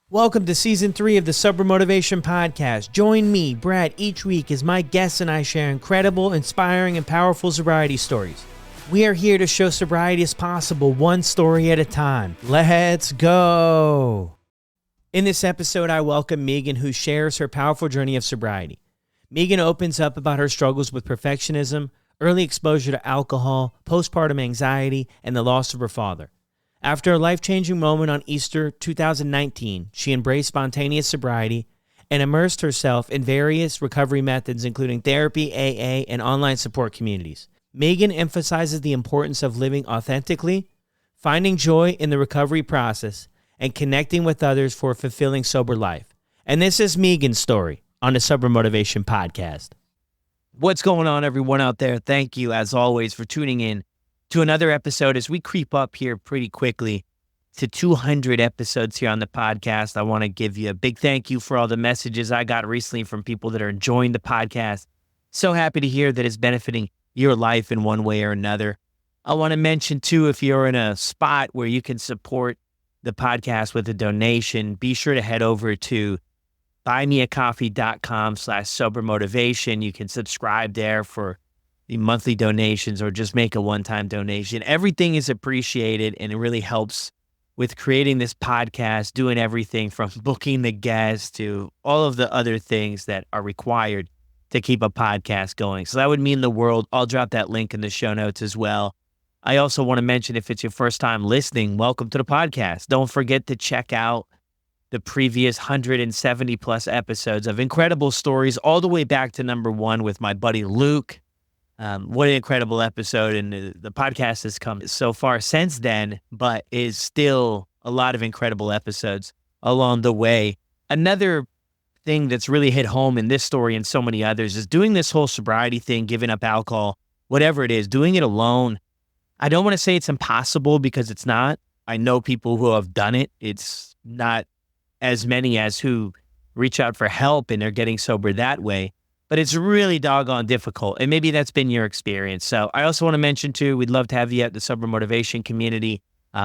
Welcome to Season 3 of the Sober Motivation Podcast. Join me, Brad, each week as my guests and I share incredible, inspiring, and powerful sobriety stories. We are here to show sobriety is possible, one story at a time. Let's go! In this episode, I welcome Megan, who shares her powerful journey of sobriety. Megan opens up about her struggles with perfectionism, early exposure to alcohol, postpartum anxiety, and the loss of her father. After a life-changing moment on Easter 2019, she embraced spontaneous sobriety and immersed herself in various recovery methods, including therapy, AA, and online support communities. Megan emphasizes the importance of living authentically, finding joy in the recovery process, and connecting with others for a fulfilling sober life. And this is Megan's story on the Sober Motivation Podcast. What's going on, everyone out there? Thank you, as always, for tuning in to another episode as we creep up here pretty quickly to 200 episodes here on the podcast. I want to give you a big thank you for all the messages I got recently from people that are enjoying the podcast. So happy to hear that it's benefiting your life in one way or another. I want to mention too, if you're in a spot where you can support the podcast with a donation, be sure to head over to buymeacoffee.com/sobermotivation. You can subscribe there for the monthly donations or just make a one-time donation. Everything is appreciated and it really helps with creating this podcast, doing everything from booking the guests to all of the other things that are required to keep a podcast going. So that would mean the world. I'll drop that link in the show notes as well. I also want to mention, if it's your first time listening, welcome to the podcast. Don't forget to check out the previous 170 plus episodes of incredible stories all the way back to number 1 with my buddy Luke. What an incredible episode, and the podcast has come so far since then, but is still a lot of incredible episodes along the way. Another thing that's really hit home in this story and so many others is doing this whole sobriety thing, giving up alcohol, whatever it is, doing it alone. I don't want to say it's impossible because it's not. I know people who have done it. It's not as many as who reach out for help and are getting sober that way. But it's really doggone difficult. And maybe that's been your experience. So I also want to mention too, we'd love to have you at the Sober Motivation community.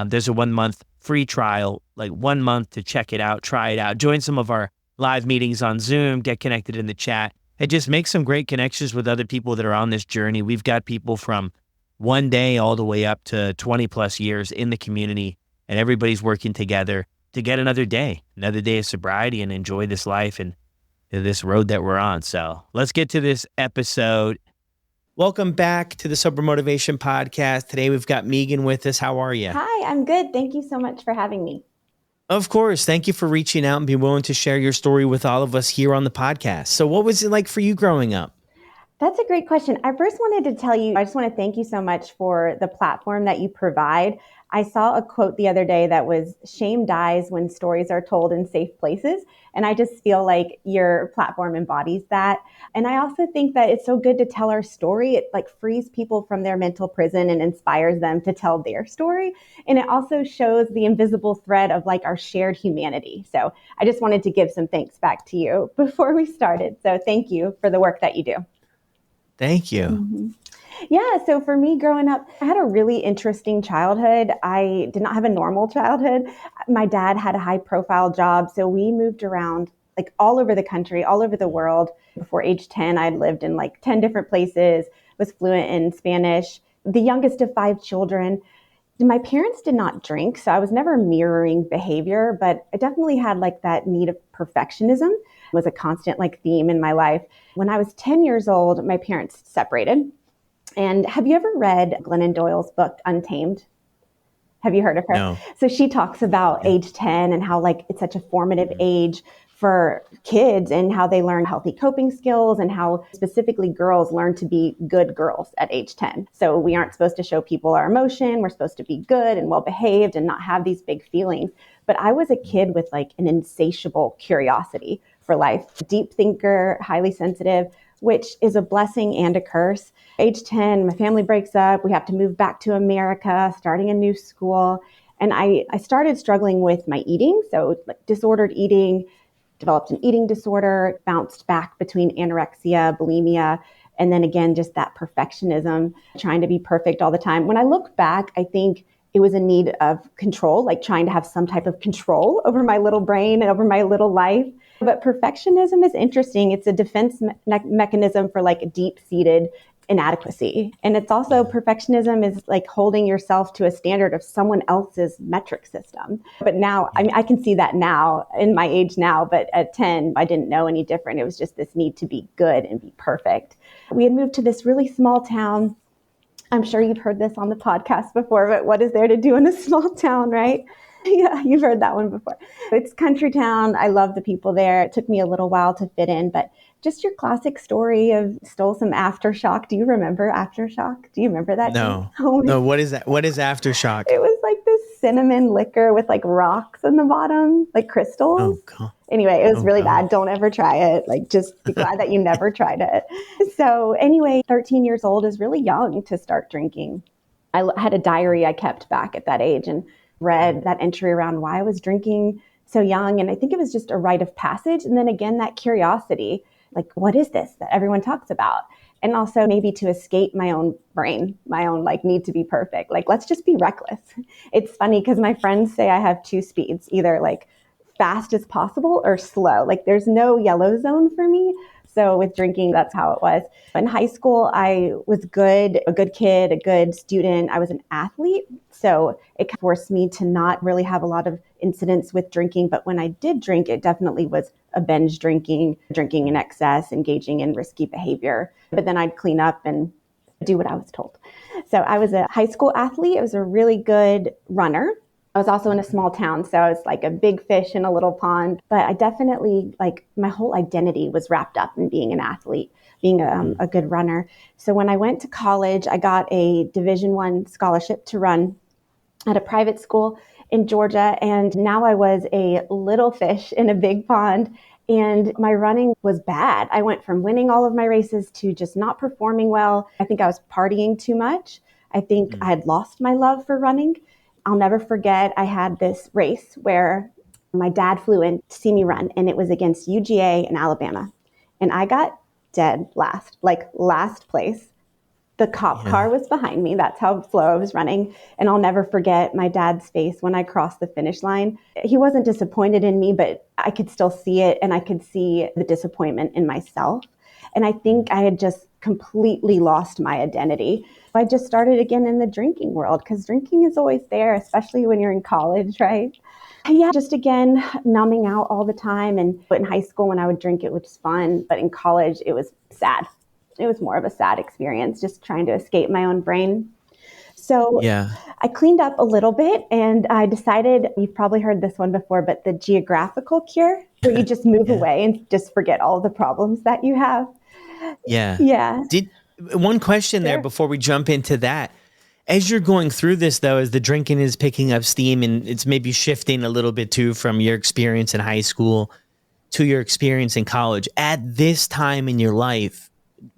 There's a 1-month free trial, like 1 month to check it out, try it out, join some of our live meetings on Zoom, get connected in the chat, and just make some great connections with other people that are on this journey. We've got people from 1 day all the way up to 20 plus years in the community, and everybody's working together to get another day of sobriety and enjoy this life and this road that we're on. So let's get to this episode. Welcome back to the Sober Motivation Podcast. Today we've got Megan with us. How are you? Hi, I'm good. Thank you so much for having me. Of course. Thank you for reaching out and being willing to share your story with all of us here on the podcast. So what was it like for you growing up? That's a great question. I first wanted to tell you, I just want to thank you so much for the platform that you provide. I saw a quote the other day that was, "Shame dies when stories are told in safe places." And I just feel like your platform embodies that. And I also think that it's so good to tell our story. It like frees people from their mental prison and inspires them to tell their story. And it also shows the invisible thread of like our shared humanity. So I just wanted to give some thanks back to you before we started. So thank you for the work that you do. Thank you. Mm-hmm. Yeah, so for me growing up, I had a really interesting childhood. I did not have a normal childhood. My dad had a high profile job, so we moved around like all over the country, all over the world. Before age 10, I'd lived in like 10 different places, was fluent in Spanish, the youngest of 5 children. My parents did not drink, so I was never mirroring behavior, but I definitely had like that need of perfectionism was a constant like theme in my life. When I was 10 years old, my parents separated. And have you ever read Glennon Doyle's book, Untamed? Have you heard of her? No. So she talks about age 10 and how like it's such a formative age for kids and how they learn healthy coping skills and how specifically girls learn to be good girls at age 10. So we aren't supposed to show people our emotion. We're supposed to be good and well behaved and not have these big feelings. But I was a kid with like an insatiable curiosity for life, deep thinker, highly sensitive, which is a blessing and a curse. Age 10, my family breaks up. We have to move back to America, starting a new school. And I started struggling with my eating. So like disordered eating, developed an eating disorder, bounced back between anorexia, bulimia, and then again, just that perfectionism, trying to be perfect all the time. When I look back, I think It was a need of control, like trying to have some type of control over my little brain and over my little life. But perfectionism is interesting. It's a defense mechanism for like a deep-seated inadequacy. And it's also perfectionism is like holding yourself to a standard of someone else's metric system. But now, I mean, I can see that now in my age now, but at 10, I didn't know any different. It was just this need to be good and be perfect. We had moved to this really small town. I'm sure you've heard this on the podcast before, but what is there to do in a small town, right? Yeah, you've heard that one before. It's country town. I love the people there. It took me a little while to fit in, but just your classic story of stole some aftershock. Do you remember aftershock? Do you remember that? No. Oh, No, what is that? What is aftershock? it was like this cinnamon liquor with like rocks in the bottom, like crystals. Oh, God. Anyway, it was Oh, really God. bad. Don't ever try it. Like, just be glad that you never tried it. So anyway, 13 years old is really young to start drinking. I had a diary I kept back at that age and read that entry around why I was drinking so young. And I think it was just a rite of passage. And then again, that curiosity, like, what is this that everyone talks about? And also maybe to escape my own brain, my own like need to be perfect. Like, let's just be reckless. It's funny because my friends say I have two speeds, either like fast as possible or slow. Like, there's no yellow zone for me. So with drinking, that's how it was. In high school, I was good, a good kid, a good student. I was an athlete. So it forced me to not really have a lot of incidents with drinking. But when I did drink, it definitely was a binge drinking, drinking in excess, engaging in risky behavior. But then I'd clean up and do what I was told. So I was a high school athlete. I was a really good runner. I was also in a small town, so I was like a big fish in a little pond. But I definitely, like, my whole identity was wrapped up in being an athlete, being a good runner. So when I went to college, I got a Division I scholarship to run at a private school in Georgia. And now I was a little fish in a big pond. And my running was bad. I went from winning all of my races to just not performing well. I think I was partying too much. I think I had lost my love for running. I'll never forget, I had this race where my dad flew in to see me run, and it was against UGA in Alabama. And I got dead last, like last place. The cop car was behind me. That's how slow I was running. And I'll never forget my dad's face when I crossed the finish line. He wasn't disappointed in me, but I could still see it, and I could see the disappointment in myself. And I think I had just completely lost my identity. I just started again in the drinking world because drinking is always there, especially when you're in college, right? Yeah, just again, numbing out all the time. And in high school, when I would drink, it was fun. But in college, it was sad. It was more of a sad experience, just trying to escape my own brain. So I cleaned up a little bit and I decided, you've probably heard this one before, but the geographical cure, where you just move away and just forget all the problems that you have. Yeah. One question there before we jump into that. As you're going through this, though, as the drinking is picking up steam and it's maybe shifting a little bit too from your experience in high school to your experience in college, at this time in your life,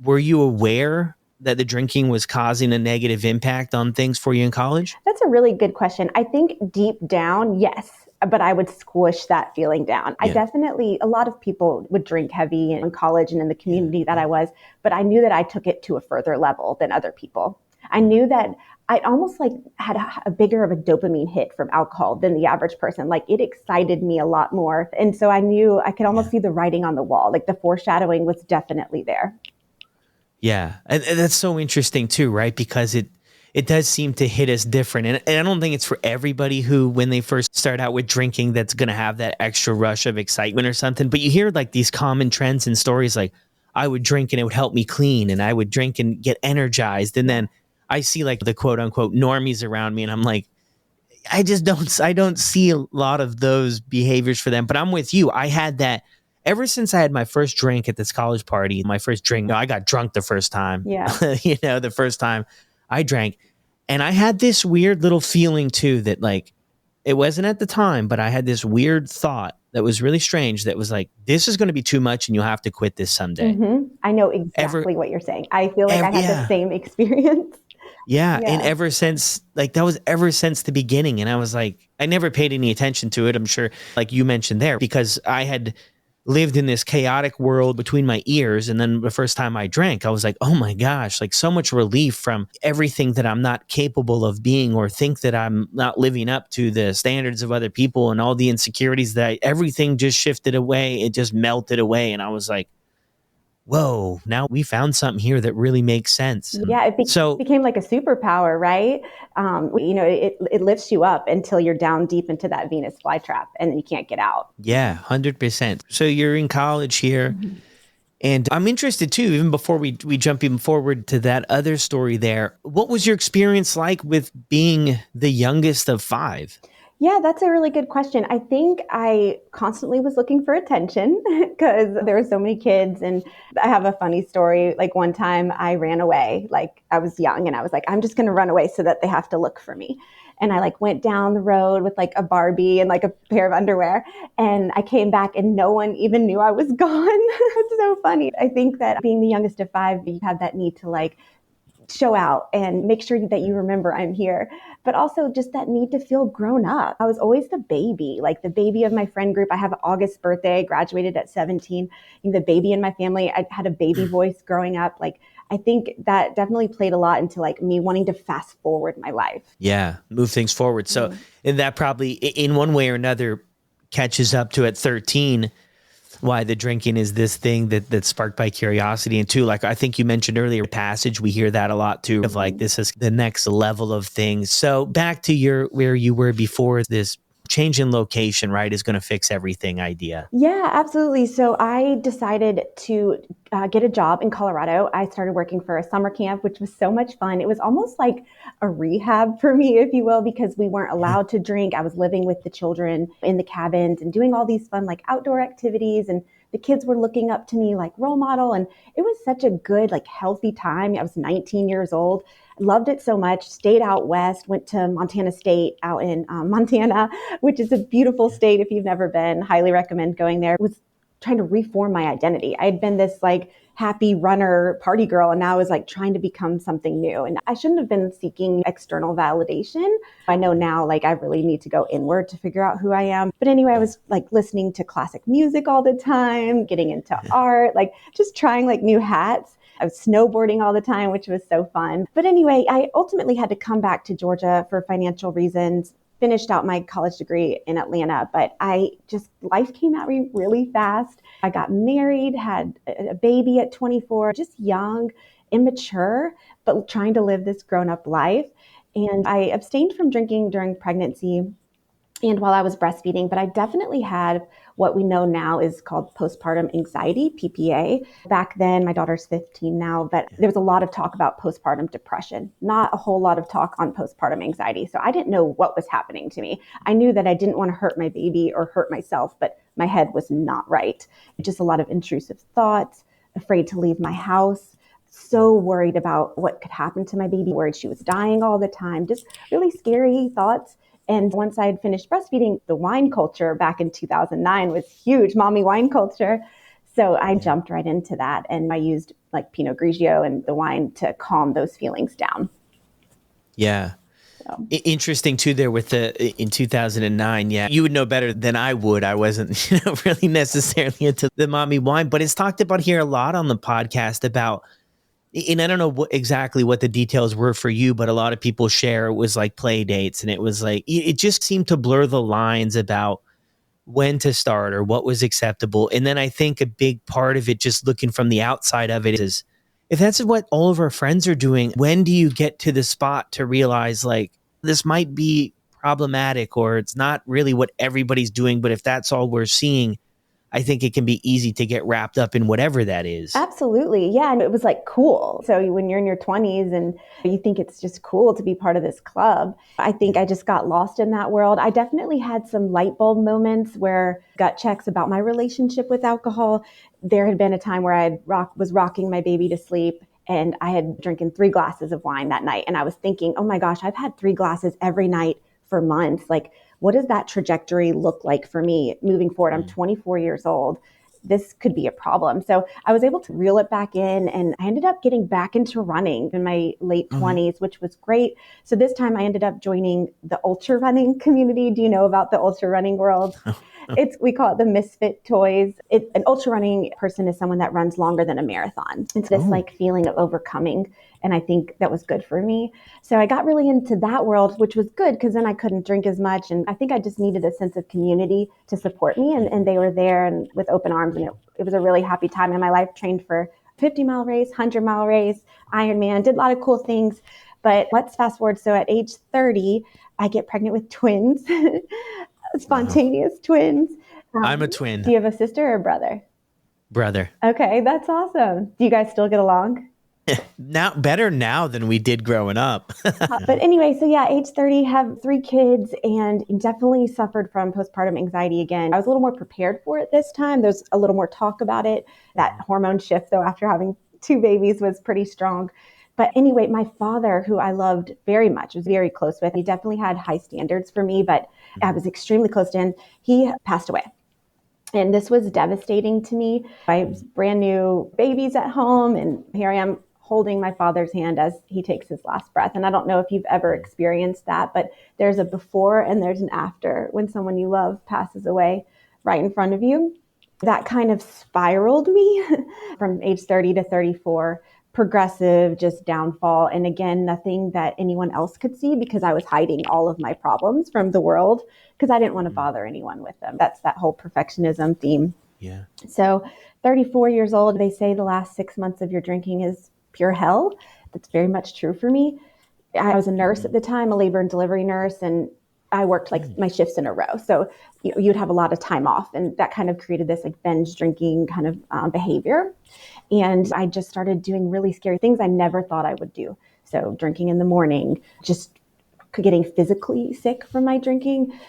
were you aware that the drinking was causing a negative impact on things for you in college? That's a really good question. I think deep down, yes, but I would squish that feeling down. I definitely, a lot of people would drink heavy in college and in the community that I was, but I knew that I took it to a further level than other people. I knew that I almost like had a bigger of a dopamine hit from alcohol than the average person. Like, it excited me a lot more. And so I knew I could almost see the writing on the wall. Like, the foreshadowing was definitely there. Yeah. And that's so interesting too, right? Because it does seem to hit us different. And I don't think it's for everybody who, when they first start out with drinking, that's going to have that extra rush of excitement or something. But you hear like these common trends and stories like, I would drink and it would help me clean, and I would drink and get energized. And then I see like the quote unquote normies around me and I'm like, I don't see a lot of those behaviors for them. But I'm with you. I had that ever since I had my first drink at this college party. My first drink, I got drunk the first time. Yeah. The first time I drank. And I had this weird little feeling too that, like, it wasn't at the time, but I had this weird thought that was really strange that was like, this is going to be too much and you'll have to quit this someday. Mm-hmm. I know exactly what you're saying. I feel like I had the same experience. Yeah. And ever since, like, that was ever since the beginning. And I was like, I never paid any attention to it. I'm sure, like you mentioned there, because I had lived in this chaotic world between my ears. And then the first time I drank, I was like, oh my gosh, like so much relief from everything that I'm not capable of being, or think that I'm not living up to the standards of other people, and all the insecurities everything just shifted away. It just melted away. And I was like, whoa, now we found something here that really makes sense. And yeah, it became like a superpower, right? It lifts you up until you're down deep into that Venus flytrap and you can't get out. Yeah, 100%. So you're in college here. Mm-hmm. And I'm interested too, even before we jump even forward to that other story there, what was your experience like with being the youngest of 5? Yeah, that's a really good question. I think I constantly was looking for attention because there were so many kids. And I have a funny story. Like one time I ran away, like I was young and I was like, I'm just going to run away so that they have to look for me. And I like went down the road with like a Barbie and like a pair of underwear. And I came back and no one even knew I was gone. It's so funny. I think that being the youngest of 5, you have that need to like show out and make sure that you remember I'm here, but also just that need to feel grown up. I was always the baby, like the baby of my friend group. I have an August birthday, graduated at 17. The baby in my family. I had a baby voice growing up. Like, I think that definitely played a lot into like me wanting to fast forward my life. Yeah, move things forward. So, and that probably in one way or another catches up to at 13 why the drinking is this thing that's sparked by curiosity. And two, like I think you mentioned earlier, passage, we hear that a lot too, of like, this is the next level of things. So back to where you were before, this change in location, right, is going to fix everything idea. Yeah, absolutely. So I decided to get a job in Colorado. I started working for a summer camp, which was so much fun. It was almost like a rehab for me, if you will, because we weren't allowed to drink. I was living with the children in the cabins and doing all these fun like outdoor activities, and the kids were looking up to me like role model. And it was such a good, like healthy time. I was 19 years old. Loved it so much, stayed out west, went to Montana State out in Montana, which is a beautiful state. If you've never been, highly recommend going there. Was trying to reform my identity. I had been this like happy runner party girl, and now I was like trying to become something new. And I shouldn't have been seeking external validation. I know now like I really need to go inward to figure out who I am. But anyway, I was like listening to classic music all the time, getting into art, like just trying like new hats. I was snowboarding all the time, which was so fun. But anyway, I ultimately had to come back to Georgia for financial reasons, finished out my college degree in Atlanta, but life came at me really fast. I got married, had a baby at 24, just young, immature, but trying to live this grown-up life. And I abstained from drinking during pregnancy and while I was breastfeeding, but I definitely had what we know now is called postpartum anxiety, PPA. Back then, my daughter's 15 now, but there was a lot of talk about postpartum depression, not a whole lot of talk on postpartum anxiety. So I didn't know what was happening to me. I knew that I didn't want to hurt my baby or hurt myself, but my head was not right. Just a lot of intrusive thoughts, afraid to leave my house, so worried about what could happen to my baby, worried she was dying all the time, just really scary thoughts. And once I had finished breastfeeding, the wine culture back in 2009 was huge, mommy wine culture. So I jumped right into that, and I used like Pinot Grigio and the wine to calm those feelings down. Yeah. So. Interesting too there with in 2009. Yeah. You would know better than I would. I wasn't really necessarily into the mommy wine, but it's talked about here a lot on the podcast about, and I don't know exactly what the details were for you, but a lot of people share it was like play dates, and it was like, it just seemed to blur the lines about when to start or what was acceptable. And then I think a big part of it, just looking from the outside of it, is if that's what all of our friends are doing, when do you get to the spot to realize like this might be problematic, or it's not really what everybody's doing, but if that's all we're seeing, I think it can be easy to get wrapped up in whatever that is. Absolutely. Yeah. And it was like cool. So when you're in your 20s and you think it's just cool to be part of this club, I think I just got lost in that world. I definitely had some light bulb moments where gut checks about my relationship with alcohol. There had been a time where I was rocking my baby to sleep, and I had drinking 3 glasses of wine that night. And I was thinking, oh my gosh, I've had 3 glasses every night for months. Like, what does that trajectory look like for me moving forward? I'm 24 years old. this could be a problem. So I was able to reel it back in, and I ended up getting back into running in my late 20s, which was great. So this time I ended up joining the ultra running community. Do you know about the ultra running world? We call it the misfit toys. An ultra running person is someone that runs longer than a marathon. It's this like feeling of overcoming. And I think that was good for me. So I got really into that world, which was good because then I couldn't drink as much. And I think I just needed a sense of community to support me. And they were there and with open arms. And it was a really happy time in my life. Trained for 50-mile race, 100-mile race, Ironman, did a lot of cool things. But let's fast forward. So at age 30, I get pregnant with twins, spontaneous twins. I'm a twin. Do you have a sister or a brother? Brother. Okay, that's awesome. Do you guys still get along? Now, better now than we did growing up. But anyway, so yeah, age 30, have 3 kids, and definitely suffered from postpartum anxiety again. I was a little more prepared for it this time. There's a little more talk about it. That hormone shift, though, after having 2 babies was pretty strong. But anyway, my father, who I loved very much, was very close with, he definitely had high standards for me, but I was extremely close to him. He passed away. And this was devastating to me. I was brand new babies at home, and here I am holding my father's hand as he takes his last breath. And I don't know if you've ever experienced that, but there's a before and there's an after when someone you love passes away right in front of you. That kind of spiraled me from age 30 to 34, progressive, just downfall. And again, nothing that anyone else could see because I was hiding all of my problems from the world because I didn't want to bother anyone with them. That's that whole perfectionism theme. Yeah. So 34 years old, they say the last 6 months of your drinking is pure hell. That's very much true for me. I was a nurse at the time, a labor and delivery nurse, and I worked like my shifts in a row. So you'd have a lot of time off, and that kind of created this like binge drinking kind of behavior. And I just started doing really scary things I never thought I would do. So drinking in the morning, just getting physically sick from my drinking,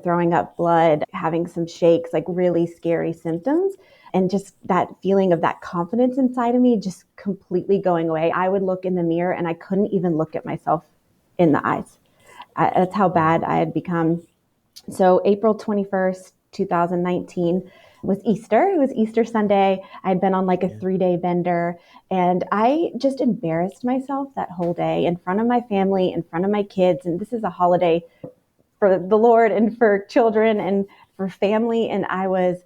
throwing up blood, having some shakes, like really scary symptoms. And just that feeling of that confidence inside of me just completely going away. I would look in the mirror and I couldn't even look at myself in the eyes. That's how bad I had become. So April 21st, 2019 was Easter. It was Easter Sunday. I had been on like a 3-day bender, and I just embarrassed myself that whole day in front of my family, in front of my kids. And this is a holiday for the Lord and for children and for family. And I was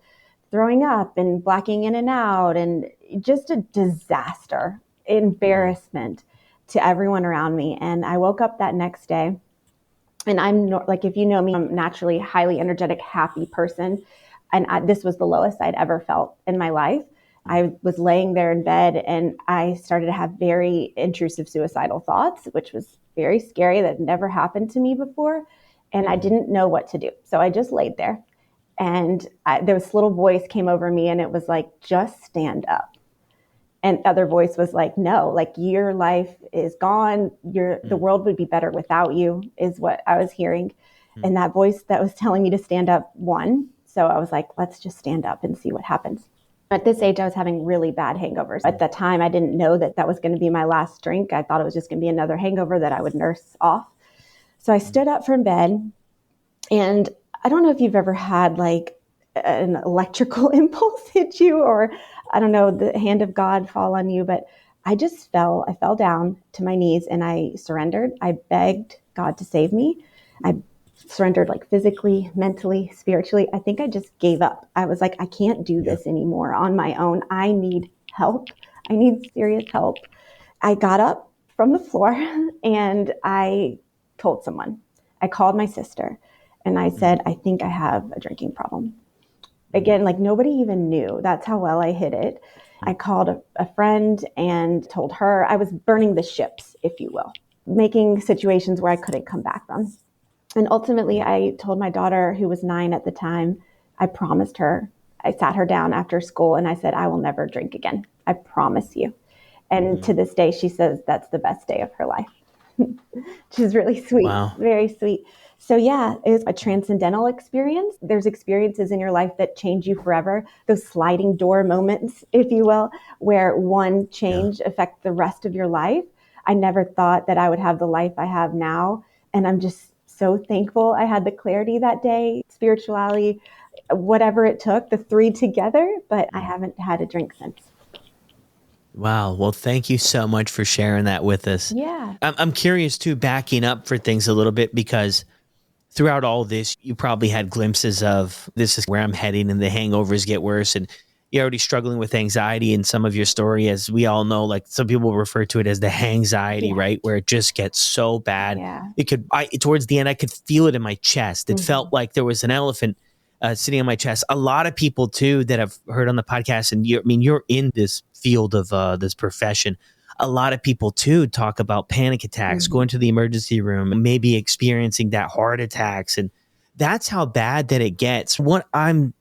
throwing up and blacking in and out, and just a disaster, embarrassment to everyone around me. And I woke up that next day, and I'm like, if you know me, I'm naturally a highly energetic, happy person. And this was the lowest I'd ever felt in my life. I was laying there in bed, and I started to have very intrusive suicidal thoughts, which was very scary. That had never happened to me before. And I didn't know what to do. So I just laid there. And there was this little voice came over me, and it was like, just stand up. And other voice was like, no, like your life is gone. The world would be better without you, is what I was hearing. And that voice that was telling me to stand up won. So I was like, let's just stand up and see what happens. At this age, I was having really bad hangovers. At the time, I didn't know that that was going to be my last drink. I thought it was just going to be another hangover that I would nurse off. So I stood up from bed, and I don't know if you've ever had like an electrical impulse hit you, or I don't know, the hand of God fall on you, but I fell down to my knees and I surrendered. I begged God to save me. I surrendered like physically, mentally, spiritually. I think I just gave up. I was like, I can't do this anymore on my own. I need help. I need serious help. I got up from the floor and I told someone. I called my sister and I said, I think I have a drinking problem. Again, like nobody even knew. That's how well I hid it. I called a friend and told her. I was burning the ships, if you will, making situations where I couldn't come back from. And ultimately, I told my daughter, who was 9 at the time, I promised her. I sat her down after school and I said, I will never drink again. I promise you. And to this day, she says that's the best day of her life. She's really sweet, very sweet. So yeah, it was a transcendental experience. There's experiences in your life that change you forever. Those sliding door moments, if you will, where one change affects the rest of your life. I never thought that I would have the life I have now. And I'm just so thankful I had the clarity that day. Spirituality whatever it took, the three together, but I haven't had a drink since. Wow. Well, thank you so much for sharing that with us. Yeah. I'm curious too, backing up for things a little bit, because throughout all this, you probably had glimpses of this is where I'm heading and the hangovers get worse. And you're already struggling with anxiety in some of your story, as we all know, like some people refer to it as the hangxiety, right? Where it just gets so bad. Yeah. Towards the end, I could feel it in my chest. It Mhm. felt like there was an elephant sitting on my chest. A lot of people too that I've heard on the podcast, and you're in this field of this profession. A lot of people too talk about panic attacks, going to the emergency room, maybe experiencing that heart attacks. And that's how bad that it gets. What I'm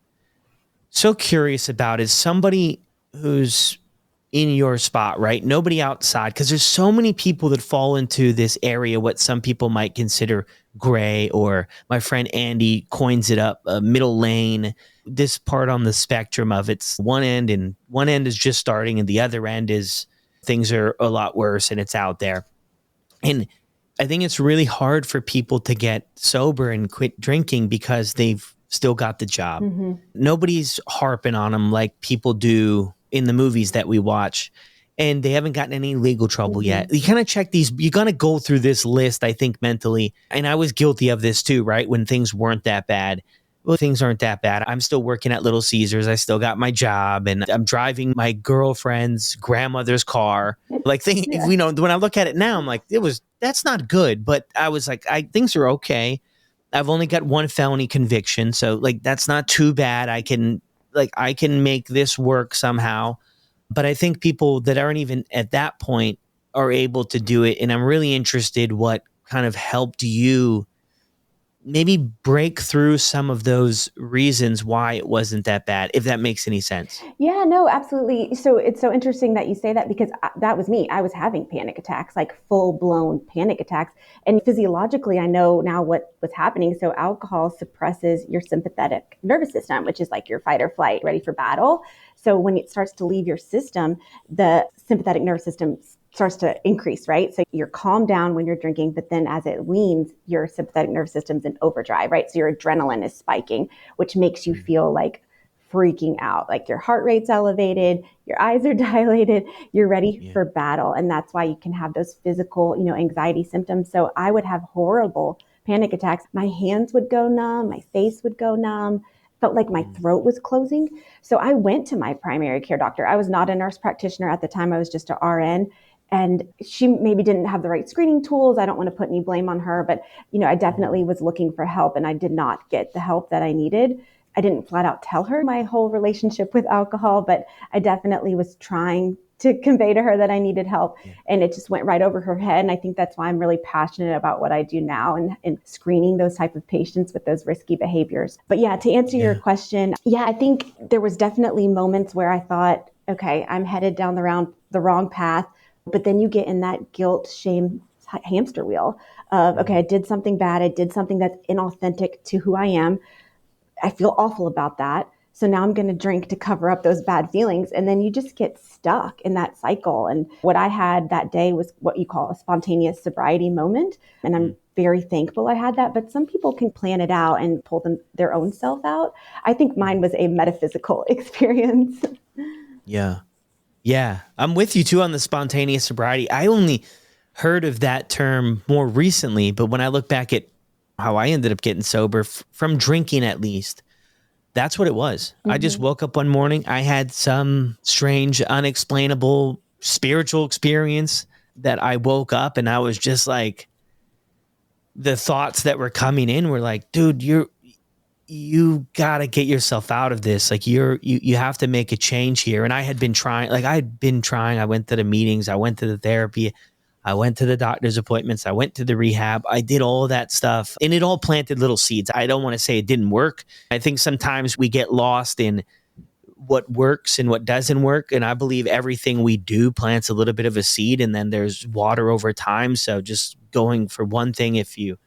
so curious about is somebody who's in your spot, right? Nobody outside, because there's so many people that fall into this area, what some people might consider gray, or my friend Andy coins it up, a middle lane, this part on the spectrum of it's one end, and one end is just starting and the other end is things are a lot worse and it's out there. And I think it's really hard for people to get sober and quit drinking because they've still got the job. Mm-hmm. Nobody's harping on them like people do in the movies that we watch. And they haven't gotten any legal trouble yet. You kind of check these, you're going to go through this list, I think, mentally. And I was guilty of this too, right? When things weren't that bad. Well, things aren't that bad. I'm still working at Little Caesars. I still got my job, and I'm driving my girlfriend's grandmother's car. Like, when I look at it now, I'm like, that's not good. But I was like, things are okay. I've only got one felony conviction. So like, that's not too bad. I can make this work somehow. But I think people that aren't even at that point are able to do it. And I'm really interested what kind of helped you maybe break through some of those reasons why it wasn't that bad, if that makes any sense. Yeah, no, absolutely. So it's so interesting that you say that, because that was me. I was having panic attacks, like full blown panic attacks. And physiologically, I know now what was happening. So alcohol suppresses your sympathetic nervous system, which is like your fight or flight, ready for battle. So when it starts to leave your system, the sympathetic nervous system starts to increase, right? So you're calmed down when you're drinking, but then as it weans, your sympathetic nervous system's in overdrive, right? So your adrenaline is spiking, which makes you feel like freaking out, like your heart rate's elevated, your eyes are dilated, you're ready for battle. And that's why you can have those physical, anxiety symptoms. So I would have horrible panic attacks. My hands would go numb, my face would go numb, felt like my throat was closing. So I went to my primary care doctor. I was not a nurse practitioner at the time. I was just a RN. And she maybe didn't have the right screening tools. I don't want to put any blame on her, but I definitely was looking for help, and I did not get the help that I needed. I didn't flat out tell her my whole relationship with alcohol, but I definitely was trying to convey to her that I needed help, and it just went right over her head. And I think that's why I'm really passionate about what I do now and screening those type of patients with those risky behaviors. But yeah, to answer your question, I think there was definitely moments where I thought, okay, I'm headed down the wrong path. But then you get in that guilt, shame hamster wheel of, okay, I did something bad. I did something that's inauthentic to who I am. I feel awful about that. So now I'm going to drink to cover up those bad feelings. And then you just get stuck in that cycle. And what I had that day was what you call a spontaneous sobriety moment. And I'm very thankful I had that. But some people can plan it out and pull their own self out. I think mine was a metaphysical experience. Yeah, I'm with you too on the spontaneous sobriety. I only heard of that term more recently, but when I look back at how I ended up getting sober from drinking, at least, that's what it was. I just woke up one morning. I had some strange, unexplainable spiritual experience that I woke up and I was just like, the thoughts that were coming in were like, dude, you got to get yourself out of this. Like you have to make a change here. And I had been trying, I went to the meetings, I went to the therapy, I went to the doctor's appointments, I went to the rehab, I did all that stuff, and it all planted little seeds. I don't want to say it didn't work. I think sometimes we get lost in what works and what doesn't work. And I believe everything we do plants a little bit of a seed, and then there's water over time. So just going for one thing, if you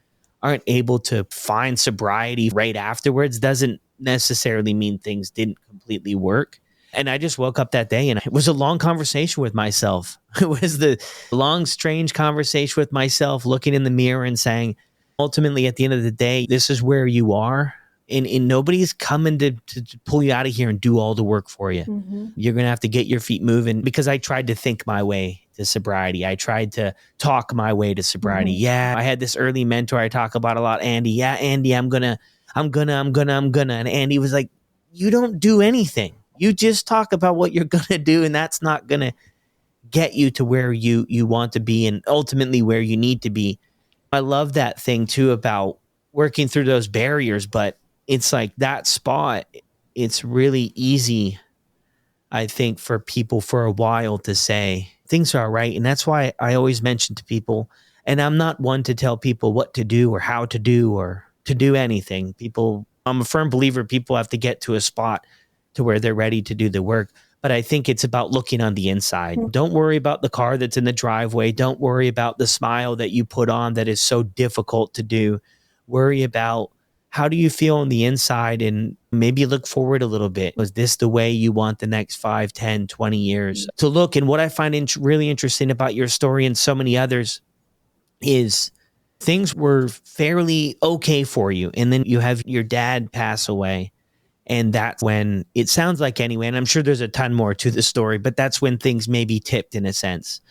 aren't able to find sobriety right afterwards, doesn't necessarily mean things didn't completely work. And I just woke up that day and it was a long conversation with myself. It was the long, strange conversation with myself, looking in the mirror and saying, ultimately, at the end of the day, this is where you are. And nobody's coming to pull you out of here and do all the work for you. Mm-hmm. You're going to have to get your feet moving, because I tried to think my way to sobriety. I tried to talk my way to sobriety. Mm-hmm. Yeah. I had this early mentor I talk about a lot, Andy. Yeah, Andy, I'm gonna. And Andy was like, you don't do anything. You just talk about what you're going to do, and that's not going to get you to where you want to be and ultimately where you need to be. I love that thing too about working through those barriers, but it's like that spot, it's really easy, I think, for people for a while to say things are all right. And that's why I always mention to people, and I'm not one to tell people what to do or how to do or to do anything. I'm a firm believer people have to get to a spot to where they're ready to do the work. But I think it's about looking on the inside. Don't worry about the car that's in the driveway. Don't worry about the smile that you put on that is so difficult to do. Worry about, how do you feel on the inside, and maybe look forward a little bit. Was this the way you want the next 5, 10, 20 years to look? And what I find really interesting about your story and so many others is things were fairly okay for you. And then you have your dad pass away. And that's when, it sounds like anyway, and I'm sure there's a ton more to the story, but that's when things maybe tipped in a sense.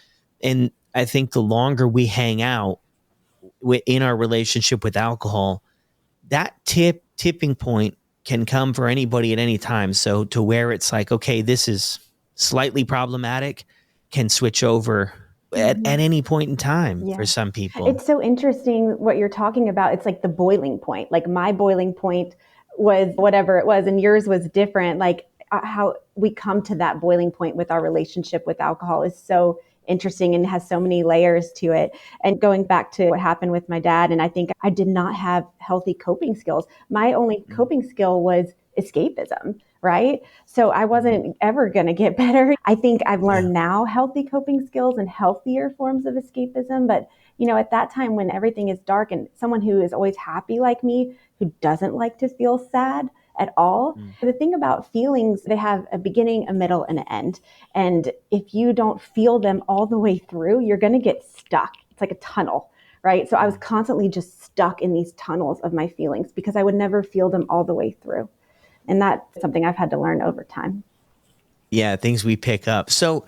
And I think the longer we hang out in our relationship with alcohol, that tipping point can come for anybody at any time. So to where it's like, okay, this is slightly problematic, can switch over at any point in time for some people. It's so interesting what you're talking about. It's like the boiling point. Like my boiling point was whatever it was, and yours was different. Like how we come to that boiling point with our relationship with alcohol is so interesting and has so many layers to it. And going back to what happened with my dad, and I think I did not have healthy coping skills. My only coping skill was escapism, right? So I wasn't ever going to get better. I think I've learned now healthy coping skills and healthier forms of escapism. But, you know, at that time when everything is dark, and someone who is always happy like me, who doesn't like to feel sad at all. The thing about feelings, they have a beginning, a middle, and an end. And if you don't feel them all the way through, you're going to get stuck. It's like a tunnel, right? So I was constantly just stuck in these tunnels of my feelings because I would never feel them all the way through. And that's something I've had to learn over time. Yeah, things we pick up. So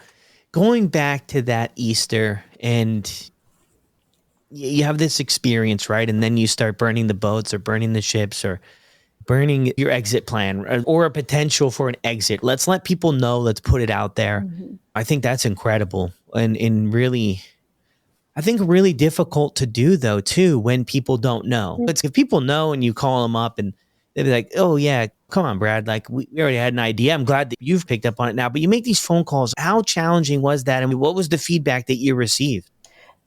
going back to that Easter, and you have this experience, right? And then you start burning the boats or burning the ships or burning your exit plan or a potential for an exit. Let's let people know. Let's put it out there. I think that's incredible. And really, I think really difficult to do though, too, when people don't know. But if people know and you call them up and they'll be like, oh yeah, come on, Brad. Like we already had an idea. I'm glad that you've picked up on it now, but you make these phone calls. How challenging was that? I mean, what was the feedback that you received?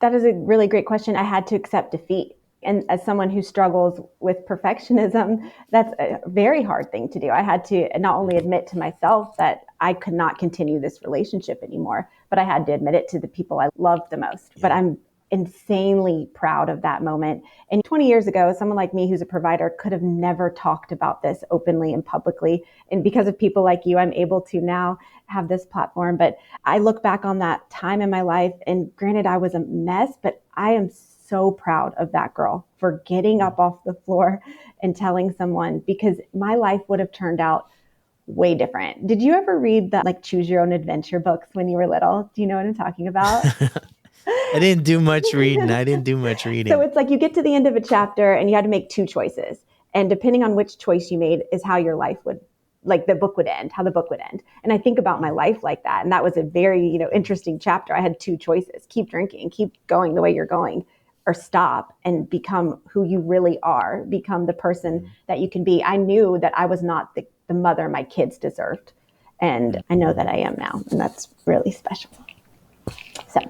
That is a really great question. I had to accept defeat. And as someone who struggles with perfectionism, that's a very hard thing to do. I had to not only admit to myself that I could not continue this relationship anymore, but I had to admit it to the people I loved the most. But I'm insanely proud of that moment. And 20 years ago, someone like me who's a provider could have never talked about this openly and publicly. And because of people like you, I'm able to now have this platform. But I look back on that time in my life, and granted, I was a mess, but I am so proud of that girl for getting up off the floor and telling someone, because my life would have turned out way different. Did you ever read the choose your own adventure books when you were little? Do you know what I'm talking about? I didn't do much reading. So it's like you get to the end of a chapter and you had to make two choices. And depending on which choice you made is how your life would, the book would end, how the book would end. And I think about my life like that. And that was a very, interesting chapter. I had two choices: keep drinking, keep going the way you're going, or stop and become who you really are, become the person that you can be. I knew that I was not the mother my kids deserved. And I know that I am now. And that's really special. So.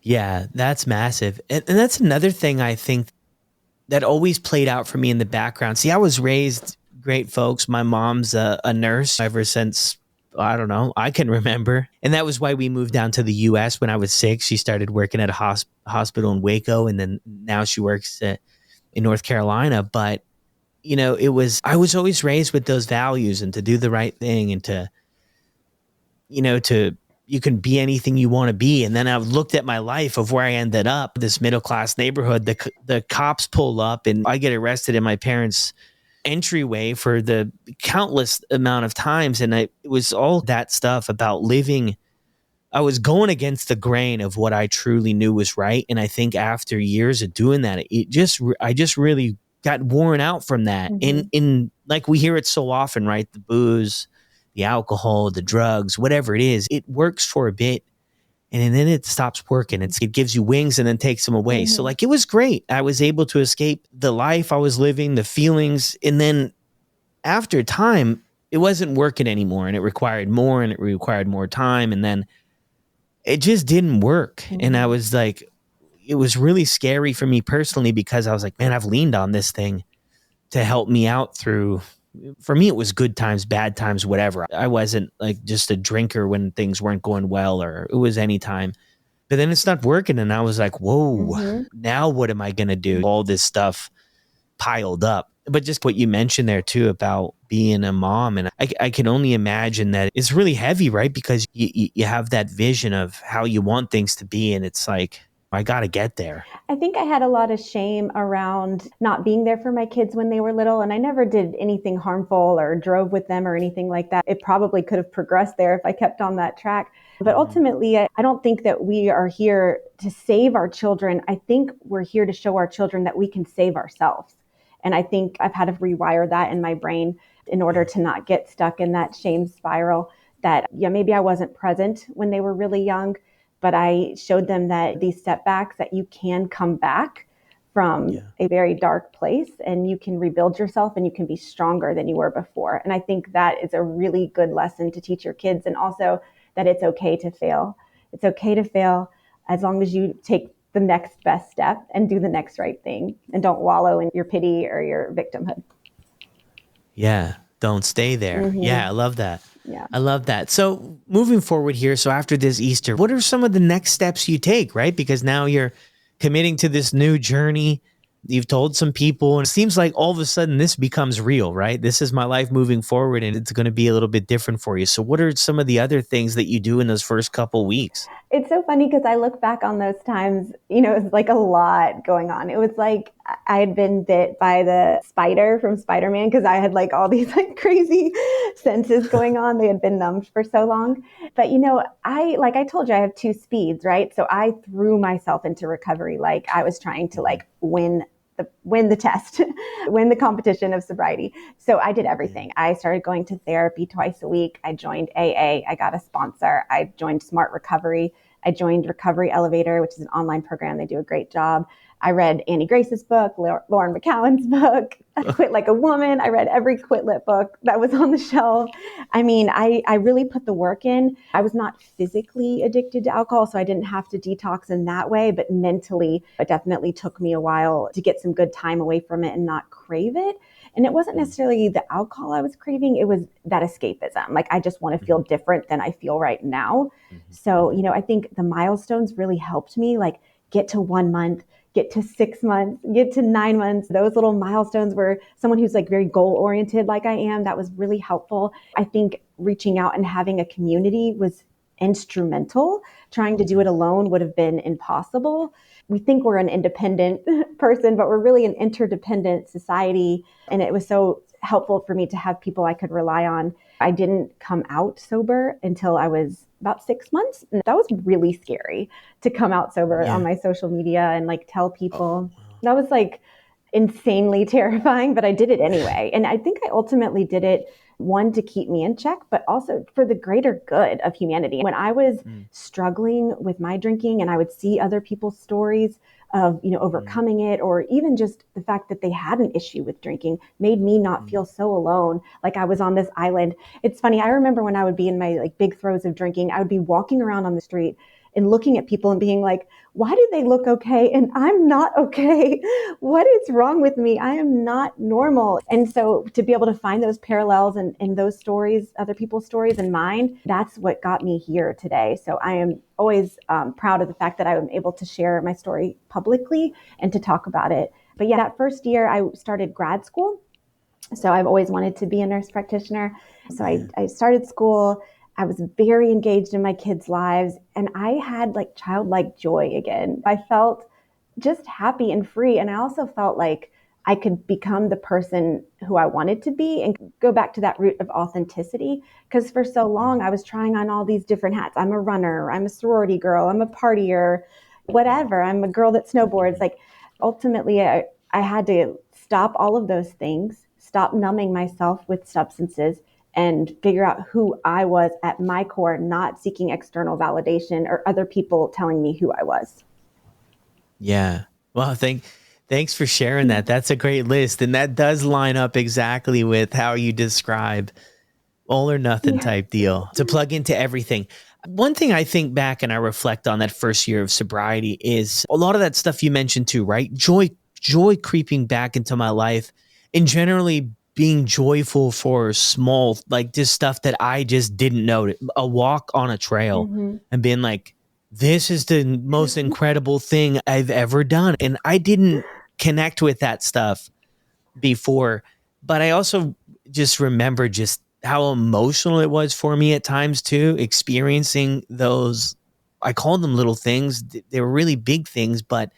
Yeah, that's massive. And that's another thing I think that always played out for me in the background. See, I was raised great folks. My mom's a nurse ever since, I don't know, I can remember. And that was why we moved down to the U.S. when I was 6. She started working at a hospital in Waco, and then now she works in North Carolina. But, I was always raised with those values and to do the right thing and to you can be anything you want to be. And then I've looked at my life of where I ended up, this middle-class neighborhood. The cops pull up and I get arrested in my parents' entryway for the countless amount of times. And it was all that stuff about living. I was going against the grain of what I truly knew was right. And I think after years of doing that, I just really got worn out from that. Mm-hmm. In like we hear it so often, right? The booze, the alcohol, the drugs, whatever it is, it works for a bit and then it stops working. It gives you wings and then takes them away. So Mm-hmm. like it was great. I was able to escape the life I was living, the feelings. And then after time, it wasn't working anymore and it required more time. And then it just didn't work. And I Mm-hmm. was like, it was really scary for me personally because I was like, man, I've leaned on this thing to help me out through. For me, it was good times, bad times, whatever. I wasn't like just a drinker when things weren't going well, or it was any time. But then it's not working. And I was like, whoa, Mm-hmm. now what am I going to do? All this stuff piled up. But just what you mentioned there too about being a mom. And I can only imagine that it's really heavy, right? Because you have that vision of how you want things to be. And it's like, I got to get there. I think I had a lot of shame around not being there for my kids when they were little, and I never did anything harmful or drove with them or anything like that. It probably could have progressed there if I kept on that track. But ultimately, I don't think that we are here to save our children. I think we're here to show our children that we can save ourselves. And I think I've had to rewire that in my brain in order to not get stuck in that shame spiral that, yeah, maybe I wasn't present when they were really young, but I showed them that these setbacks, that you can come back from a very dark place and you can rebuild yourself and you can be stronger than you were before. And I think that is a really good lesson to teach your kids, and also that it's okay to fail. It's okay to fail as long as you take the next best step and do the next right thing and don't wallow in your pity or your victimhood. Yeah. Don't stay there. Mm-hmm. Yeah. I love that. Yeah. I love that. So moving forward here, so after this Easter, what are some of the next steps you take, right? Because now you're committing to this new journey. You've told some people, and it seems like all of a sudden this becomes real, right? This is my life moving forward, and it's going to be a little bit different for you. So what are some of the other things that you do in those first couple weeks? It's so funny because I look back on those times, it was like a lot going on. It was like I had been bit by the spider from Spider-Man because I had like all these like crazy senses going on. They had been numbed for so long. But like I told you, I have two speeds, right? So I threw myself into recovery like I was trying to like win the test, win the competition of sobriety. So I did everything. I started going to therapy twice a week. I joined AA. I got a sponsor. I joined Smart Recovery. I joined Recovery Elevator, which is an online program. They do a great job. I read Annie Grace's book, Lauren McCowan's book, Quit Like a Woman. I read every Quit Lit book that was on the shelf. I mean, I really put the work in. I was not physically addicted to alcohol, so I didn't have to detox in that way, but mentally, it definitely took me a while to get some good time away from it and not crave it. And it wasn't necessarily the alcohol I was craving, it was that escapism. Like, I just want to feel different than I feel right now. So, I think the milestones really helped me, like, get to 1 month, get to 6 months, get to 9 months. Those little milestones were someone who's like very goal oriented, like I am. That was really helpful. I think reaching out and having a community was instrumental. Trying to do it alone would have been impossible. We think we're an independent person, but we're really an interdependent society. And it was so helpful for me to have people I could rely on. I didn't come out sober until I was about 6 months. And that was really scary to come out sober on Yeah. my social media and like tell people. That was like insanely terrifying, but I did it anyway. And I think I ultimately did it, one, to keep me in check, but also for the greater good of humanity. When I was struggling with my drinking and I would see other people's stories of, overcoming it, or even just the fact that they had an issue with drinking, made me not feel so alone, like I was on this island. It's funny. I remember when I would be in my like big throes of drinking, I would be walking around on the street and looking at people and being like, why do they look okay and I'm not okay? What is wrong with me? I am not normal. And so to be able to find those parallels in those stories, other people's stories and mine, that's what got me here today. So I am always proud of the fact that I am able to share my story publicly and to talk about it. But yeah, that first year I started grad school. So I've always wanted to be a nurse practitioner. So I started school. I was very engaged in my kids' lives, and I had like childlike joy again. I felt just happy and free. And I also felt like I could become the person who I wanted to be and go back to that root of authenticity. Because for so long, I was trying on all these different hats. I'm a runner, I'm a sorority girl, I'm a partier, whatever. I'm a girl that snowboards. Like ultimately, I had to stop all of those things, stop numbing myself with substances, and figure out who I was at my core, not seeking external validation or other people telling me who I was. Yeah. Well, thanks for sharing that. That's a great list. And that does line up exactly with how you describe all or nothing Yeah. type deal to plug into everything. One thing I think back and I reflect on that first year of sobriety is a lot of that stuff you mentioned too, right? Joy creeping back into my life and generally being joyful for small, like just stuff that I just didn't know. A walk on a trail Mm-hmm. and being like, this is the most incredible thing I've ever done. And I didn't connect with that stuff before, but I also just remember just how emotional it was for me at times too, experiencing those. I call them little things. They were really big things, but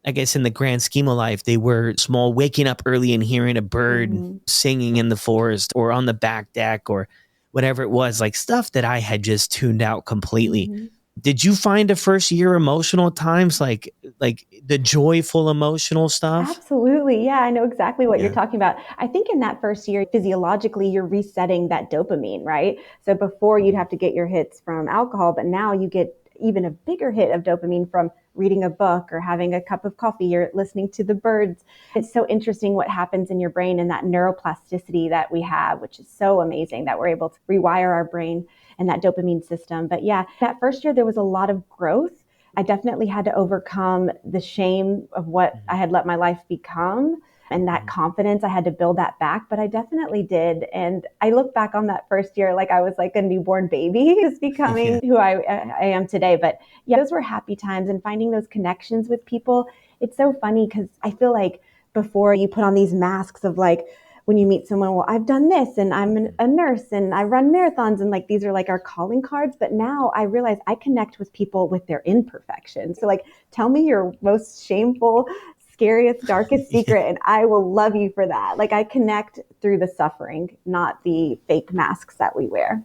I guess in the grand scheme of life, they were small. Waking up early and hearing a bird Mm-hmm. singing in the forest or on the back deck or whatever it was, like stuff that I had just tuned out completely. Mm-hmm. Did you find a first year emotional at times, like the joyful emotional stuff? Absolutely. Yeah, I know exactly what you're Yeah. talking about. I think in that first year, physiologically, you're resetting that dopamine, right? So before you'd have to get your hits from alcohol, but now you get even a bigger hit of dopamine from reading a book or having a cup of coffee or listening to the birds. It's so interesting what happens in your brain and that neuroplasticity that we have, which is so amazing that we're able to rewire our brain and that dopamine system. But yeah, that first year, there was a lot of growth. I definitely had to overcome the shame of what I Mhm. had let my life become and that Mhm. confidence. I had to build that back, but I definitely did. And I look back on that first year like I was like a newborn baby, just Yeah. becoming who I am today. But yeah, those were happy times and finding those connections with people. It's so funny because I feel like before you put on these masks of like, when you meet someone, well, I've done this and I'm a nurse and I run marathons and like these are like our calling cards. But now I realize I connect with people with their imperfections. So like, tell me your most shameful, scariest, darkest Yeah. secret, and I will love you for that. Like I connect through the suffering, not the fake masks that we wear.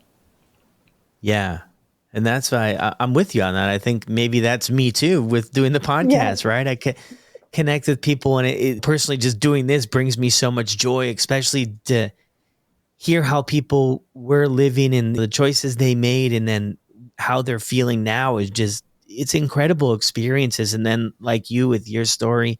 Yeah. And that's why I'm with you on that. I think maybe that's me too with doing the Yeah. podcast, right? Connect with people, and it personally just doing this brings me so much joy, especially to hear how people were living and the choices they made and then how they're feeling now is just, it's incredible experiences. And then like you with your story,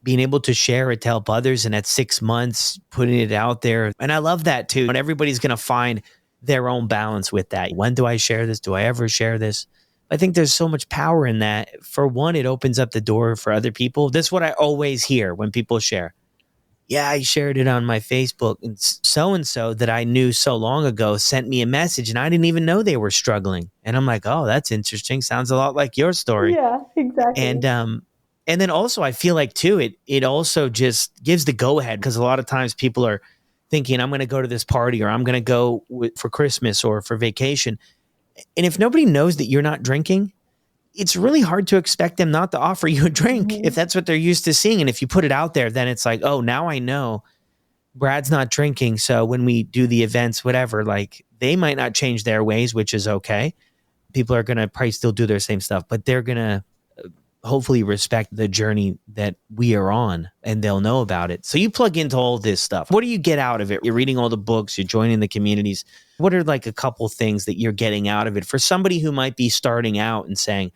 being able to share it to help others and at 6 months putting it out there. And I love that too. And everybody's going to find their own balance with that. When do I share this? Do I ever share this? I think there's so much power in that. For one, it opens up the door for other people. That's what I always hear when people share. Yeah, I shared it on my Facebook, and so that I knew so long ago sent me a message and I didn't even know they were struggling. And I'm like, oh, that's interesting. Sounds a lot like your story. Yeah, exactly. And then also I feel like too, it also just gives the go ahead, because a lot of times people are thinking I'm going to go to this party or I'm going to go for Christmas or for vacation. And if nobody knows that you're not drinking, it's really hard to expect them not to offer you a drink if Mm-hmm. that's what they're used to seeing. And if you put it out there, then it's like, oh, now I know Brad's not drinking. So when we do the events, whatever, like they might not change their ways, which is okay. People are going to probably still do their same stuff, but they're going to hopefully respect the journey that we are on and they'll know about it. So you plug into all this stuff. What do you get out of it? You're reading all the books, you're joining the communities. What are like a couple things that you're getting out of it for somebody who might be starting out and saying,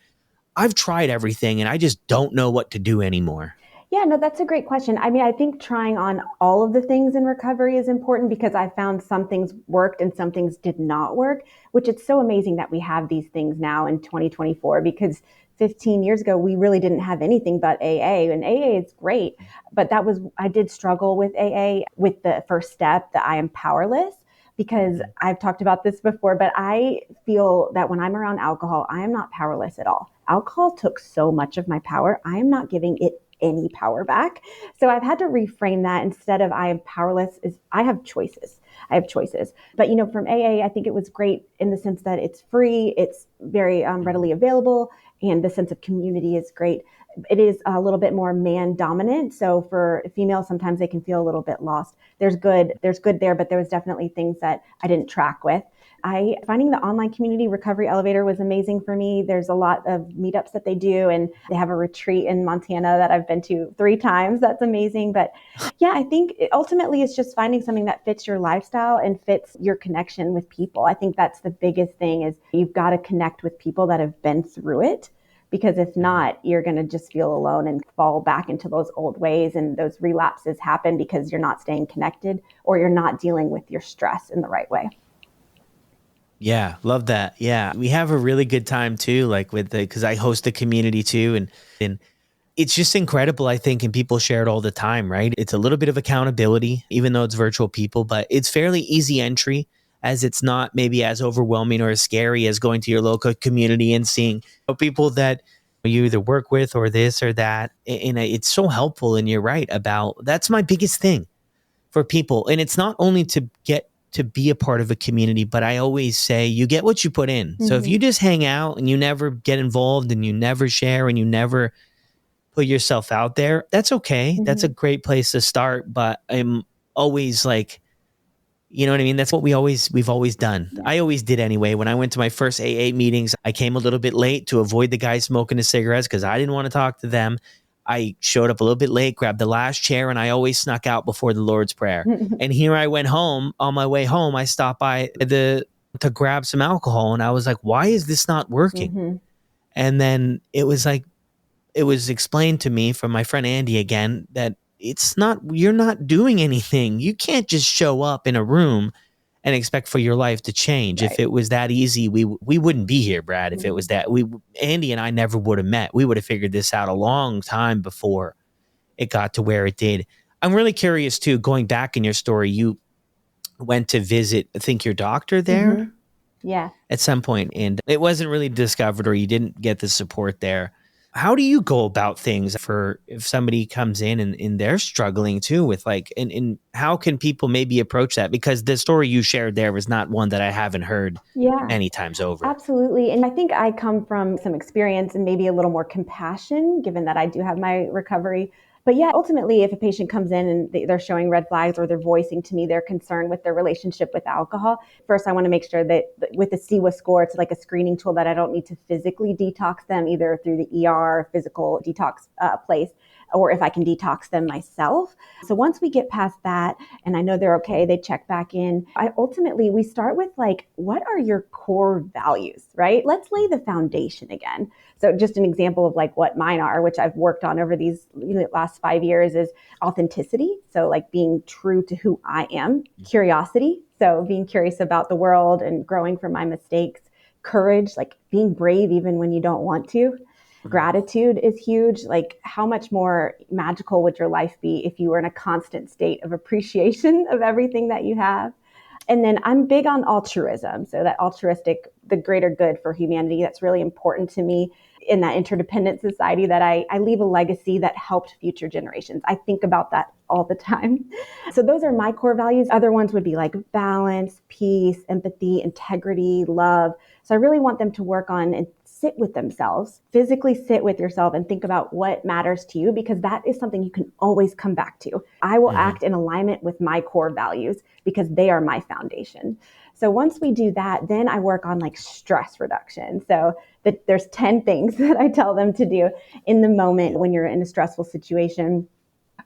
I've tried everything and I just don't know what to do anymore? Yeah, no, that's a great question. I mean, I think trying on all of the things in recovery is important because I found some things worked and some things did not work, which it's so amazing that we have these things now in 2024 because 15 years ago, we really didn't have anything but AA, and AA is great. But I did struggle with AA with the first step that I am powerless because I've talked about this before, but I feel that when I'm around alcohol, I am not powerless at all. Alcohol took so much of my power. I am not giving it any power back. So I've had to reframe that. Instead of I am powerless, is I have choices. I have choices. But from AA, I think it was great in the sense that it's free, it's very readily available, and the sense of community is great. it is a little bit more man dominant. So for females, sometimes they can feel a little bit lost. There's good there, but there was definitely things that I didn't track with. Finding the online community recovery elevator was amazing for me. There's a lot of meetups that they do, and they have a retreat in Montana that I've been to 3 times. That's amazing. But yeah, I think ultimately it's just finding something that fits your lifestyle and fits your connection with people. I think that's the biggest thing, is you've got to connect with people that have been through it. Because if not, you're going to just feel alone and fall back into those old ways. And those relapses happen because you're not staying connected, or you're not dealing with your stress in the right way. Yeah, love that. Yeah, we have a really good time too, like because I host a community too, and it's just incredible, I think, and people share it all the time, right? It's a little bit of accountability, even though it's virtual people, but it's fairly easy entry, as it's not maybe as overwhelming or as scary as going to your local community and seeing people that you either work with or this or that. And it's so helpful. And you're right about that's my biggest thing for people. And it's not only to get to be a part of a community, but I always say you get what you put in. So if you just hang out and you never get involved and you never share and you never put yourself out there, that's okay. That's a great place to start. But I'm always like, you know what I mean? That's what we've always done. Yeah. I always did anyway. When I went to my first AA meetings, I came a little bit late to avoid the guys smoking the cigarettes because I didn't want to talk to them. I showed up a little bit late, grabbed the last chair, and I always snuck out before the Lord's Prayer. And here I went home. On my way home, I stopped by to grab some alcohol, and I was like, why is this not working? And then it was explained to me from my friend Andy again that you're not doing anything. You can't just show up in a room and expect for your life to change. Right. If it was that easy, we wouldn't be here, Brad. If it was that, Andy and I never would have met. We would have figured this out a long time before it got to where it did. I'm really curious too, going back in your story, you went to visit, I think, your doctor there? Yeah. At some point, and it wasn't really discovered, or you didn't get the support there. How do you go about things for if somebody comes in and they're struggling too with and how can people maybe approach that? Because the story you shared there was not one that I haven't heard many times over. Absolutely. And I think I come from some experience and maybe a little more compassion, given that I do have my recovery. But yeah, ultimately, if a patient comes in and they're showing red flags, or they're voicing to me their concern with their relationship with alcohol, first I want to make sure that with the CWA score, it's like a screening tool that I don't need to physically detox them either through the ER, physical detox place, or if I can detox them myself. So once we get past that and I know they're okay, they check back in. We start with what are your core values, right? Let's lay the foundation again. So just an example of what mine are, which I've worked on over these last 5 years, is authenticity. So being true to who I am. Curiosity. So being curious about the world and growing from my mistakes. Courage, being brave even when you don't want to. Gratitude is huge. How much more magical would your life be if you were in a constant state of appreciation of everything that you have? And then I'm big on altruism. So that altruistic, the greater good for humanity, that's really important to me in that interdependent society, that I leave a legacy that helped future generations. I think about that all the time. So those are my core values. Other ones would be balance, peace, empathy, integrity, love. So I really want them to work on and sit with themselves, physically sit with yourself and think about what matters to you, because that is something you can always come back to. I will act in alignment with my core values because they are my foundation. So once we do that, then I work on stress reduction. So there's 10 things that I tell them to do in the moment when you're in a stressful situation,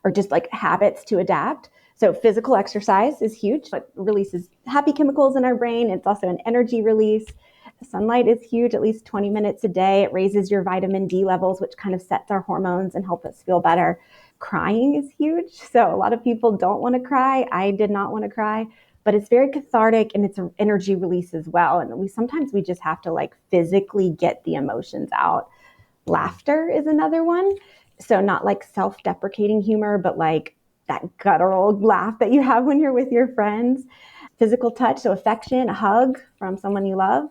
or just habits to adapt. So physical exercise is huge. It releases happy chemicals in our brain. It's also an energy release. Sunlight is huge, at least 20 minutes a day. It raises your vitamin D levels, which kind of sets our hormones and help us feel better. Crying is huge. So a lot of people don't want to cry. I did not want to cry, but it's very cathartic and it's an energy release as well. And sometimes we just have to physically get the emotions out. Laughter is another one. So not self-deprecating humor, but that guttural laugh that you have when you're with your friends. Physical touch, so affection, a hug from someone you love.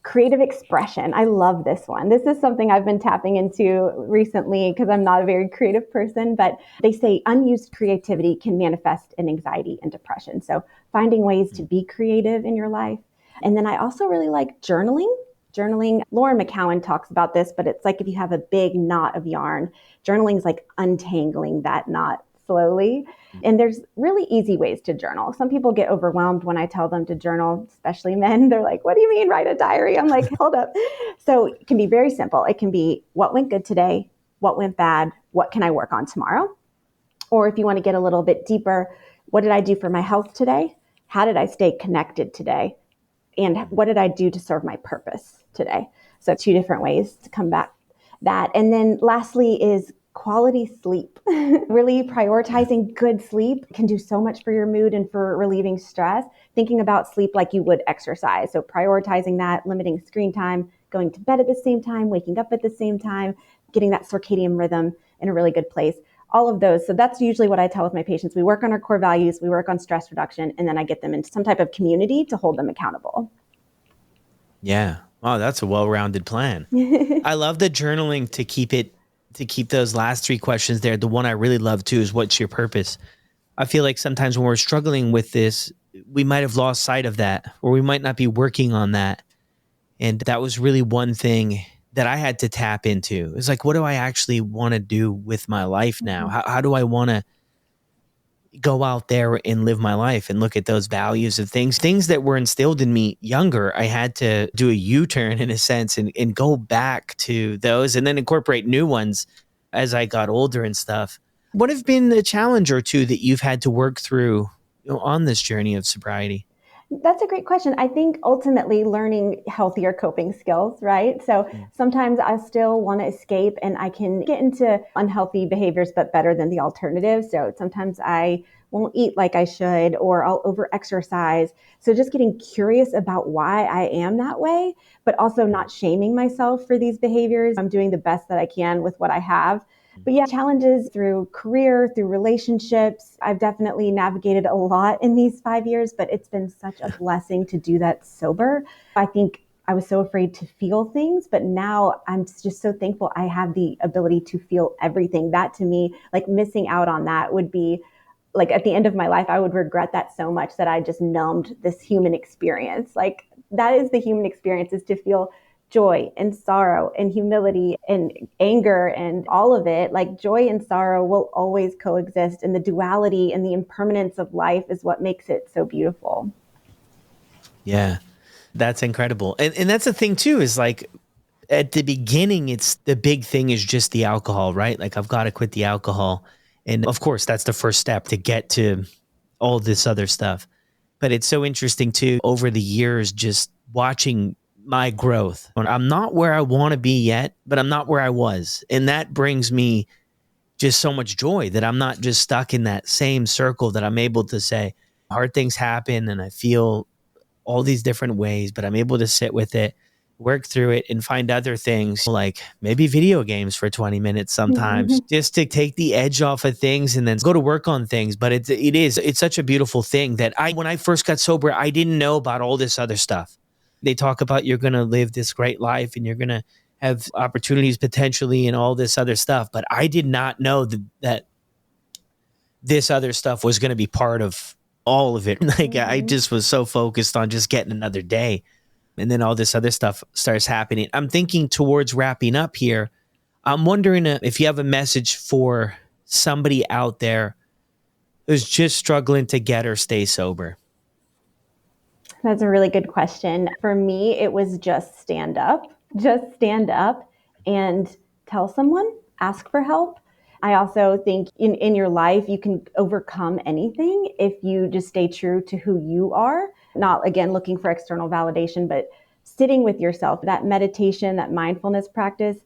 Creative expression. I love this one. This is something I've been tapping into recently because I'm not a very creative person, but they say unused creativity can manifest in anxiety and depression. So finding ways to be creative in your life. And then I also really like journaling. Journaling, Lauren McCowan talks about this, but it's like if you have a big knot of yarn, journaling is like untangling that knot slowly. And there's really easy ways to journal. Some people get overwhelmed when I tell them to journal, especially men. They're like, what do you mean write a diary? I'm like, hold up. So it can be very simple. It can be what went good today, what went bad, what can I work on tomorrow? Or if you want to get a little bit deeper, what did I do for my health today? How did I stay connected today? And what did I do to serve my purpose today? So 2 different ways to come back that. And then lastly is quality sleep. Really prioritizing good sleep can do so much for your mood and for relieving stress. Thinking about sleep like you would exercise. So prioritizing that, limiting screen time, going to bed at the same time, waking up at the same time, getting that circadian rhythm in a really good place. All of those. So that's usually what I tell with my patients. We work on our core values, we work on stress reduction, and then I get them into some type of community to hold them accountable. Yeah. Oh, that's a well-rounded plan. I love the journaling to keep those last 3 questions there. The one I really love too is what's your purpose? I feel like sometimes when we're struggling with this, we might have lost sight of that, or we might not be working on that. And that was really one thing that I had to tap into. It's like, what do I actually want to do with my life now? How do I want to go out there and live my life and look at those values of things that were instilled in me younger? I had to do a U-turn in a sense and go back to those and then incorporate new ones as I got older and stuff. What have been the challenge or two that you've had to work through, on this journey of sobriety? That's a great question. I think ultimately learning healthier coping skills, right? So sometimes I still want to escape and I can get into unhealthy behaviors, but better than the alternative. So sometimes I won't eat like I should, or I'll over exercise. So just getting curious about why I am that way, but also not shaming myself for these behaviors. I'm doing the best that I can with what I have. But yeah, challenges through career, through relationships. I've definitely navigated a lot in these 5 years, but it's been such a blessing to do that sober. I think I was so afraid to feel things, but now I'm just so thankful I have the ability to feel everything. That to me, like missing out on that would be like at the end of my life, I would regret that so much that I just numbed this human experience. Like that is the human experience, is to feel joy and sorrow and humility and anger and all of it. Like joy and sorrow will always coexist, and the duality and the impermanence of life is what makes it so beautiful. Yeah, that's incredible. And that's the thing too, is like at the beginning, it's the big thing is just the alcohol, right? Like I've got to quit the alcohol. And of course, that's the first step to get to all this other stuff. But it's so interesting too, over the years, just watching my growth. I'm not where I want to be yet, but I'm not where I was. And that brings me just so much joy that I'm not just stuck in that same circle, that I'm able to say hard things happen and I feel all these different ways, but I'm able to sit with it, work through it, and find other things like maybe video games for 20 minutes sometimes just to take the edge off of things and then go to work on things. But it's such a beautiful thing that when I first got sober, I didn't know about all this other stuff. They talk about you're going to live this great life and you're going to have opportunities potentially and all this other stuff. But I did not know that this other stuff was going to be part of all of it. Like I just was so focused on just getting another day. And then all this other stuff starts happening. I'm thinking towards wrapping up here. I'm wondering if you have a message for somebody out there who's just struggling to get or stay sober. That's a really good question. For me, it was just stand up. Just stand up and tell someone, ask for help. I also think in your life, you can overcome anything if you just stay true to who you are, not again looking for external validation, but sitting with yourself. That meditation, that mindfulness practice,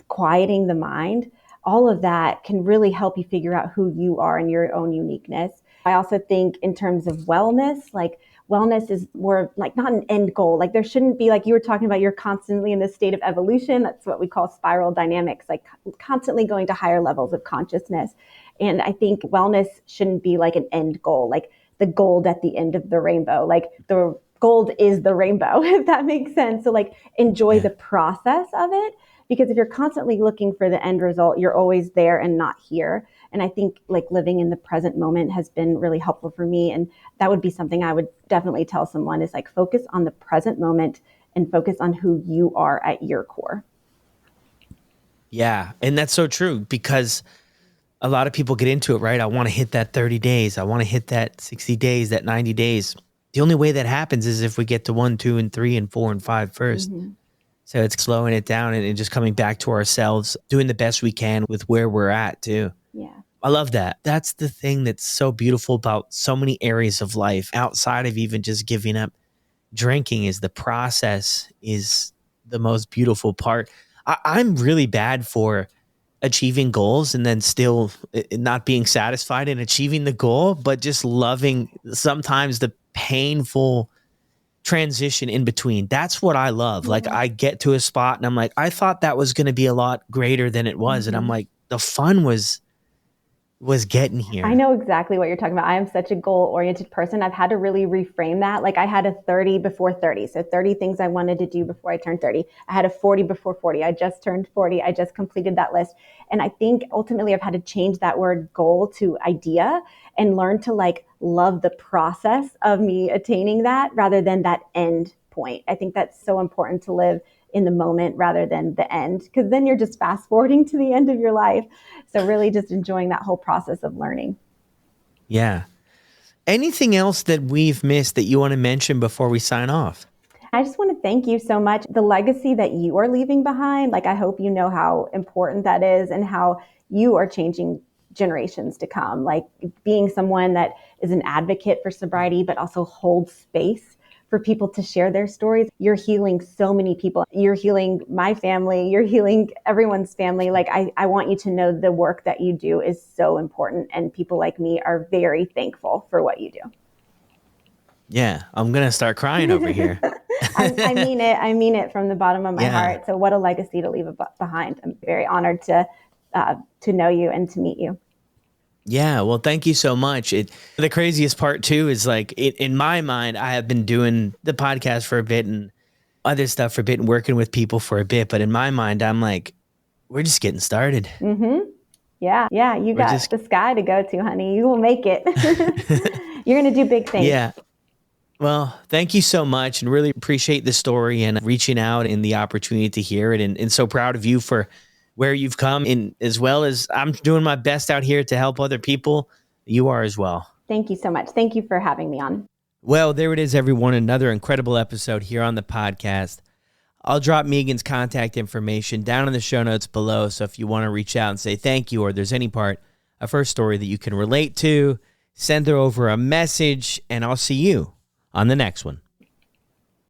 quieting the mind, all of that can really help you figure out who you are and your own uniqueness. I also think in terms of wellness, like wellness is more like not an end goal. Like there shouldn't be, like you were talking about, you're constantly in this state of evolution. That's what we call spiral dynamics, like constantly going to higher levels of consciousness. And I think wellness shouldn't be like an end goal, like the gold at the end of the rainbow. Like the gold is the rainbow, if that makes sense. So like enjoy the process of it. Because if you're constantly looking for the end result, you're always there and not here. And I think like living in the present moment has been really helpful for me. And that would be something I would definitely tell someone, is like focus on the present moment and focus on who you are at your core. Yeah. And that's so true, because a lot of people get into it, right? I want to hit that 30 days. I want to hit that 60 days, that 90 days. The only way that happens is if we get to 1, 2, and 3, and 4, and 5 first. So it's slowing it down and just coming back to ourselves, doing the best we can with where we're at too. Yeah. I love that. That's the thing that's so beautiful about so many areas of life outside of even just giving up drinking, is the process is the most beautiful part. I'm really bad for achieving goals and then still not being satisfied in achieving the goal, but just loving sometimes the painful transition in between. That's what I love. Like, I get to a spot and I'm like, I thought that was going to be a lot greater than it was. And I'm like, the fun was getting here. I know exactly what you're talking about. I am such a goal-oriented person. I've had to really reframe that. Like, I had a 30 before 30. So 30 things I wanted to do before I turned 30. I had a 40 before 40. I just turned 40. I just completed that list. And I think ultimately I've had to change that word goal to idea and learn to like love the process of me attaining that rather than that end point. I think that's so important to live in the moment rather than the end, because then you're just fast forwarding to the end of your life. So really just enjoying that whole process of learning. Yeah. Anything else that we've missed that you want to mention before we sign off? I just want to thank you so much. The legacy that you are leaving behind, like, I hope you know how important that is and how you are changing generations to come. Like, being someone that is an advocate for sobriety, but also holds space for people to share their stories. You're healing so many people. You're healing my family. You're healing everyone's family. Like, I want you to know the work that you do is so important. And people like me are very thankful for what you do. Yeah, I'm going to start crying over here. I mean it. I mean it from the bottom of my heart. So what a legacy to leave behind. I'm very honored to know you and to meet you. Yeah, well, thank you so much. The craziest part too is, like, in my mind, I have been doing the podcast for a bit and other stuff for a bit and working with people for a bit. But in my mind, I'm like, we're just getting started. Yeah. You got the sky to go to, honey. You will make it. You're going to do big things. Yeah. Well, thank you so much, and really appreciate the story and reaching out and the opportunity to hear it. And so proud of you for where you've come, and as well as I'm doing my best out here to help other people. You are as well. Thank you so much. Thank you for having me on. Well, there it is, everyone. Another incredible episode here on the podcast. I'll drop Megan's contact information down in the show notes below. So if you want to reach out and say thank you, or there's any part of her story that you can relate to, send her over a message, and I'll see you on the next one.